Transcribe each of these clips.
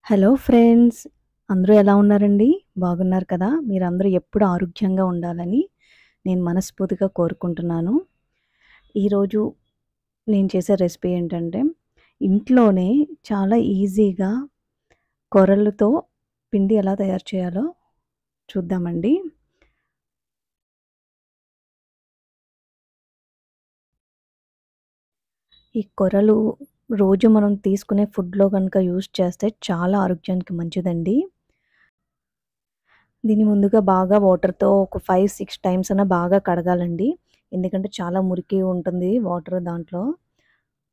Hello friends. అందరూ ఎలా ఉన్నారండి? బాగున్నారు కదా! మీరందరూ ఎప్పుడు ఆరోగ్యంగా ఉండాలని నేను మనస్ఫూర్తిగా కోరుకుంటున్నాను. ఈరోజు నేను చేసే రెసిపీ ఏంటంటే, ఇంట్లోనే చాలా ఈజీగా కొర్రలతో పిండి ఎలా తయారు చేయాలో చూద్దామండి. ఈ కొర్రలు రోజు మనం తీసుకునే ఫుడ్‌లో గనుక యూజ్ చేస్తే చాలా ఆరోగ్యానికి మంచిదండి. దీన్ని ముందుగా బాగా వాటర్‌తో ఒక 5, 6 టైమ్స్ అన్నా బాగా కడగాలండి. ఎందుకంటే చాలా మురికి ఉంటుంది వాటర్ దాంట్లో.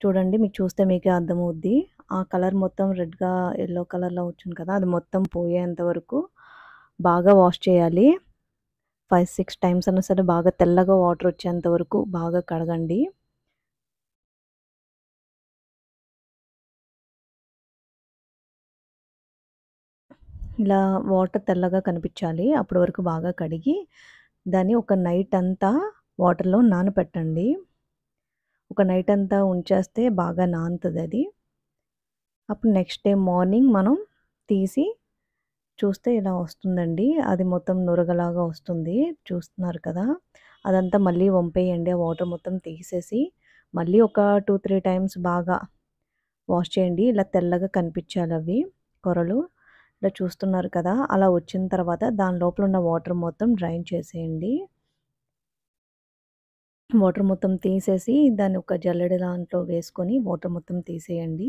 చూడండి మీకు చూస్తే మీకే అర్థమవుద్ది. ఆ కలర్ మొత్తం రెడ్‌గా, యెల్లో కలర్‌లో వచ్చింది కదా! అది మొత్తం పోయేంత వరకు బాగా వాష్ చేయాలి. 5, 6 టైమ్స్ అన్నా సరే బాగా తెల్లగా వాటర్ వచ్చేంత వరకు బాగా కడగండి. ఇలా వాటర్ తెల్లగా కనిపించాలి. అప్పటి వరకు బాగా కడిగి, దాన్ని ఒక నైట్ అంతా వాటర్‌లో నానపెట్టండి. ఒక నైట్ అంతా ఉంచేస్తే బాగా నానుతదది. అప్పుడు నెక్స్ట్ డే మార్నింగ్ మనం తీసి చూస్తే ఇలా వస్తుందండి. అది మొత్తం నురగలాగా వస్తుంది. చూస్తున్నారు కదా! అదంతా మళ్ళీ వంపేయండి. ఆ వాటర్ మొత్తం తీసేసి, మళ్ళీ ఒక 2, 3 టైమ్స్ బాగా వాష్ చేయండి. ఇలా తెల్లగా కనిపించాలవి కొరలు. ఇలా చూస్తున్నారు కదా! అలా వచ్చిన తర్వాత దాని లోపల ఉన్న వాటర్ మొత్తం డ్రైన్ చేసేయండి. వాటర్ మొత్తం తీసేసి దాన్ని ఒక జల్లెడ దాంట్లో వేసుకొని వాటర్ మొత్తం తీసేయండి.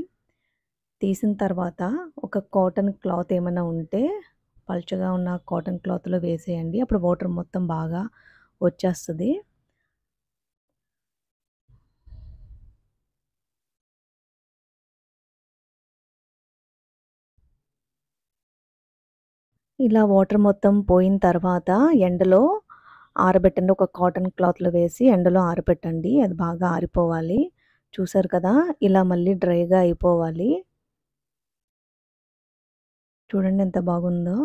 తీసిన తర్వాత ఒక కాటన్ క్లాత్ ఏమైనా ఉంటే పల్చగా ఉన్న కాటన్ క్లాత్‌లో వేసేయండి. అప్పుడు వాటర్ మొత్తం బాగా వచ్చేస్తది. ఇలా వాటర్ మొత్తం పోయిన తర్వాత ఎండలో ఆరబెట్టండి. ఒక కాటన్ క్లాత్‌లో వేసి ఎండలో ఆరబెట్టండి. అది బాగా ఆరిపోవాలి. చూసారు కదా! ఇలా మళ్ళీ డ్రైగా అయిపోవాలి. చూడండి ఎంత బాగుందో.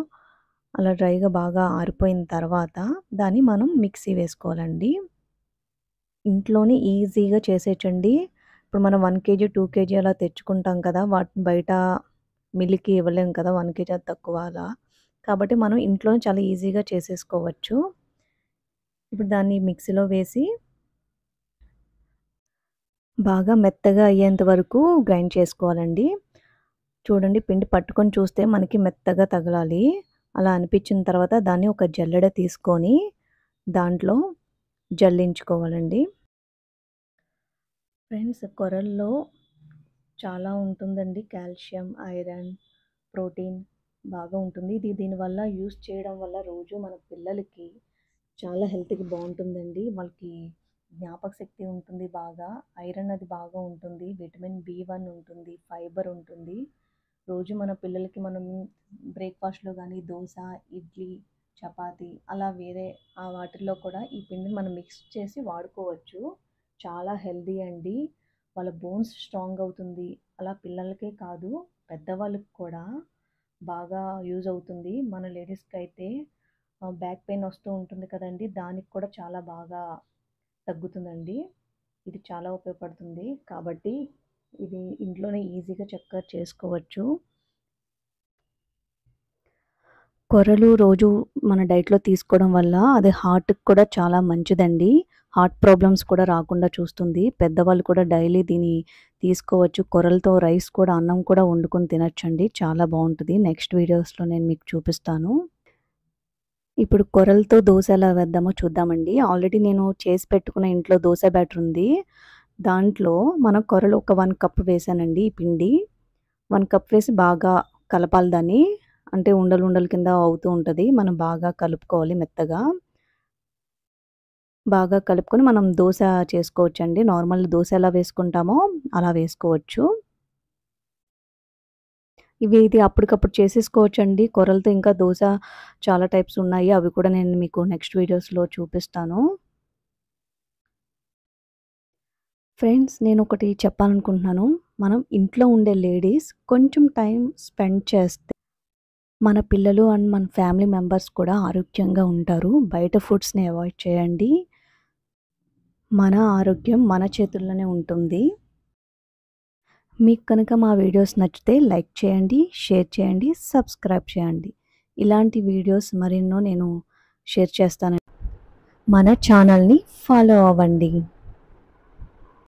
అలా డ్రైగా బాగా ఆరిపోయిన తర్వాత దాన్ని మనం మిక్సీ వేసుకోవాలండి. ఇంట్లోనే ఈజీగా చేసేయొచ్చండి. ఇప్పుడు మనం 1 కేజీ, 2 కేజీ అలా తెచ్చుకుంటాం కదా! వాటిని బయట మిల్లుకి ఇవ్వలేం కదా! 1 కేజీ అది తక్కువ అలా. కాబట్టి మనం ఇంట్లోనే చాలా ఈజీగా చేసేసుకోవచ్చు. ఇప్పుడు దాన్ని మిక్సీలో వేసి బాగా మెత్తగా అయ్యేంత వరకు గ్రైండ్ చేసుకోవాలండి. చూడండి పిండి పట్టుకొని చూస్తే మనకి మెత్తగా తగలాలి. అలా అనిపించిన తర్వాత దాన్ని ఒక జల్లెడ తీసుకొని దాంట్లో జల్లించుకోవాలండి. ఫ్రెండ్స్ కొర్రల్లో చాలా ఉంటుందండి. కాల్షియం, ఐరన్, ప్రోటీన్ బాగా ఉంటుంది. దీనివల్ల యూజ్ చేయడం వల్ల రోజు మన పిల్లలకి చాలా హెల్త్‌కి బావుంటుందండి. వాళ్ళకి జ్ఞాపక శక్తి ఉంటుంది బాగా. ఐరన్ అది బాగా ఉంటుంది. విటమిన్ బి1 ఉంటుంది. ఫైబర్ ఉంటుంది. రోజు మన పిల్లలకి మనం బ్రేక్‌ఫాస్ట్‌లో గానీ దోస, ఇడ్లీ, చపాతీ అలా వేరే వాటిల్లో కూడా ఈ పిండిని మనం మిక్స్ చేసి వాడుకోవచ్చు. చాలా హెల్తీ అండి. వాళ్ళ బోన్స్ స్ట్రాంగ్ అవుతుంది. అలా పిల్లలకే కాదు పెద్దవాళ్ళకి కూడా బాగా యూజ్ అవుతుంది. మన లేడీస్‌కైతే బ్యాక్ పెయిన్ వస్తూ ఉంటుంది కదండీ! దానికి కూడా చాలా బాగా తగ్గుతుందండి. ఇది చాలా ఉపయోగపడుతుంది. కాబట్టి ఇది ఇంట్లోనే ఈజీగా చక్కగా చేసుకోవచ్చు. కొర్రలు రోజు మన డైట్‌లో తీసుకోవడం వల్ల అది హార్ట్‌కి కూడా చాలా మంచిదండి. హార్ట్ ప్రాబ్లమ్స్ కూడా రాకుండా చూస్తుంది. పెద్దవాళ్ళు కూడా డైలీ దీన్ని తీసుకోవచ్చు. కొర్రలతో రైస్ కూడా అన్నం కూడా వండుకొని తినొచ్చండి. చాలా బావుంటది. నెక్స్ట్ వీడియోస్‌లో నేను మీకు చూపిస్తాను. ఇప్పుడు కొర్రలతో దోస ఎలా వేద్దామో చూద్దామండి. ఆల్రెడీ నేను చేసి పెట్టుకున్న ఇంట్లో దోస బ్యాటర్ ఉంది. దాంట్లో మనం కొర్రలు ఒక 1 కప్ వేసానండి ఈ పిండి. 1 కప్ వేసి బాగా కలపాలి దాన్ని. అంటే ఉండలు ఉండల కింద అవుతూ ఉంటది. మనం బాగా కలుపుకోవాలి మెత్తగా. బాగా కలుపుకొని మనం దోస చేసుకోవచ్చండి. నార్మల్ దోస ఎలా వేసుకుంటామో అలా వేసుకోవచ్చు. ఇది అప్పటికప్పుడు చేసేసుకోవచ్చండి. కొర్రలతో ఇంకా దోస చాలా టైప్స్ ఉన్నాయి. అవి కూడా నేను మీకు నెక్స్ట్ వీడియోస్‌లో చూపిస్తాను. ఫ్రెండ్స్ నేనొకటి చెప్పాలనుకుంటున్నాను. మనం ఇంట్లో ఉండే లేడీస్ కొంచెం టైం స్పెండ్ చేస్తే మన పిల్లలు అండ్ మన ఫ్యామిలీ మెంబర్స్ కూడా ఆరోగ్యంగా ఉంటారు. బయట ఫుడ్స్‌ని అవాయిడ్ చేయండి. మన ఆరోగ్యం మన చేతుల్లోనే ఉంటుంది. మీకు కనుక మా వీడియోస్ నచ్చితే లైక్ చేయండి, షేర్ చేయండి, సబ్స్క్రైబ్ చేయండి. ఇలాంటి వీడియోస్ మరెన్నో నేను షేర్ చేస్తాను. మన ఛానల్ని ఫాలో అవ్వండి.